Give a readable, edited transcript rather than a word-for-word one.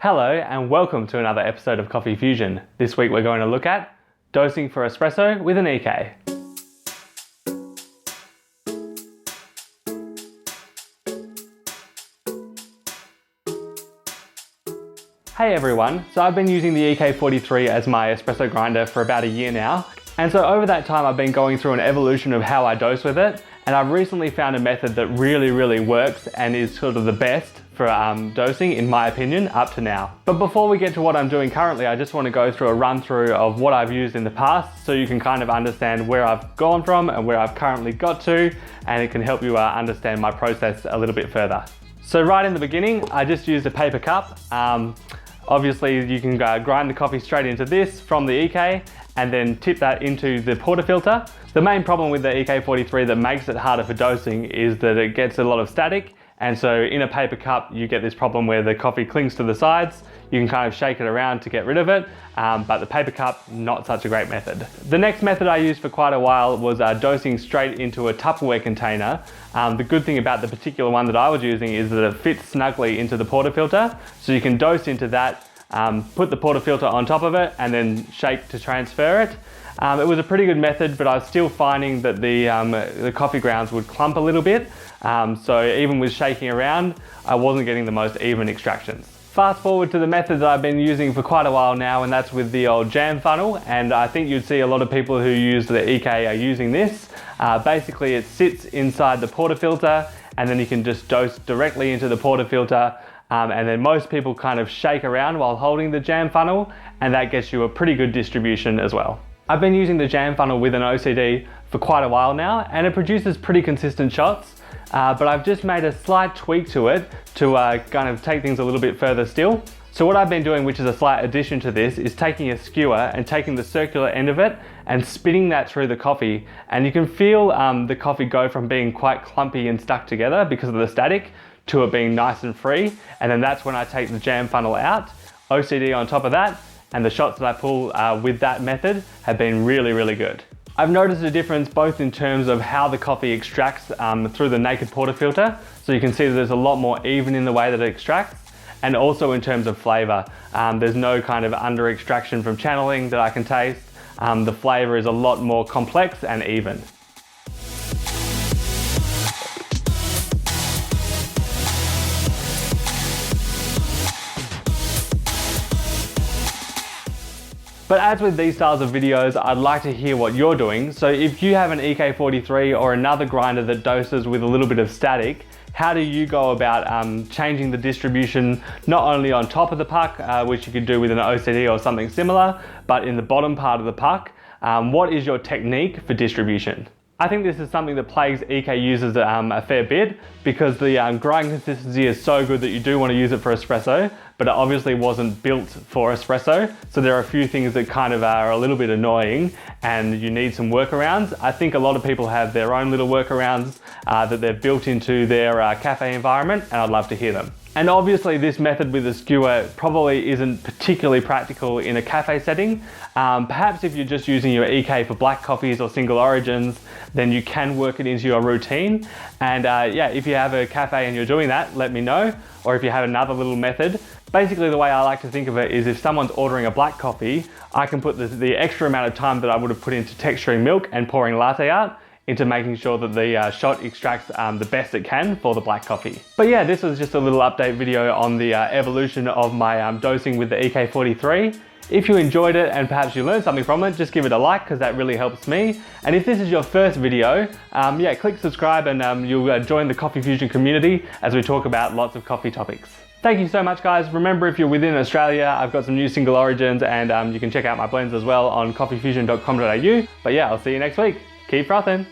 Hello and welcome to another episode of Coffeefusion. This week we're going to look at dosing for espresso with an EK. Hey everyone, so I've been using the EK43 as my espresso grinder for about a year now. And so over that time I've been going through an evolution of how I dose with it. And I've recently found a method that really works and is sort of the best for dosing, in my opinion, up to now. But before we get to what I'm doing currently, I just want to go through a run through of what I've used in the past so you can kind of understand where I've gone from and where I've currently got to, and it can help you understand my process a little bit further. So right in the beginning, I just used a paper cup. Obviously you can grind the coffee straight into this from the EK and then tip that into the portafilter. The main problem with the EK43 that makes it harder for dosing is that it gets a lot of static. And so in a paper cup, you get this problem where the coffee clings to the sides. You can kind of shake it around to get rid of it, but the paper cup, not such a great method. The next method I used for quite a while was dosing straight into a Tupperware container. The good thing about the particular one that I was using is that it fits snugly into the portafilter. So you can dose into that, put the portafilter on top of it, and then shake to transfer it. It was a pretty good method, but I was still finding that the coffee grounds would clump a little bit. So even with shaking around, I wasn't getting the most even extractions. Fast forward to the method that I've been using for quite a while now, and that's with the old jam funnel. And I think you'd see a lot of people who use the EK are using this. Basically it sits inside the portafilter, and then you can just dose directly into the portafilter. And then most people kind of shake around while holding the jam funnel, and that gets you a pretty good distribution as well. I've been using the jam funnel with an OCD for quite a while now, and it produces pretty consistent shots, but I've just made a slight tweak to it to kind of take things a little bit further still. So what I've been doing, which is a slight addition to this, is taking a skewer and taking the circular end of it and spinning that through the coffee. And you can feel the coffee go from being quite clumpy and stuck together because of the static to it being nice and free. And then that's when I take the jam funnel out, OCD on top of that, and the shots that I pull with that method have been really good. I've noticed a difference both in terms of how the coffee extracts through the naked portafilter, so you can see that there's a lot more even in the way that it extracts, and also in terms of flavor. There's no kind of under extraction from channeling that I can taste. The flavor is a lot more complex and even. But as with these styles of videos, I'd like to hear what you're doing. So if you have an EK43 or another grinder that doses with a little bit of static, how do you go about changing the distribution, not only on top of the puck, which you could do with an OCD or something similar, but in the bottom part of the puck? What is your technique for distribution? I think this is something that plagues EK users a fair bit, because the grind consistency is so good that you do want to use it for espresso, but it obviously wasn't built for espresso. So there are a few things that kind of are a little bit annoying and you need some workarounds. I think a lot of people have their own little workarounds that they've built into their cafe environment, and I'd love to hear them. And obviously this method with a skewer probably isn't particularly practical in a cafe setting. Perhaps if you're just using your EK for black coffees or single origins, then you can work it into your routine. And yeah, if you have a cafe and you're doing that, let me know. Or if you have another little method. Basically the way I like to think of it is if someone's ordering a black coffee, I can put the extra amount of time that I would have put into texturing milk and pouring latte art into making sure that the shot extracts the best it can for the black coffee. But yeah, this was just a little update video on the evolution of my dosing with the EK43. If you enjoyed it and perhaps you learned something from it, just give it a like, because that really helps me. And if this is your first video, yeah, click subscribe and you'll join the Coffeefusion community as we talk about lots of coffee topics. Thank you so much, guys. Remember, if you're within Australia, I've got some new single origins, and you can check out my blends as well on coffeefusion.com.au. But yeah, I'll see you next week. Keep frothing.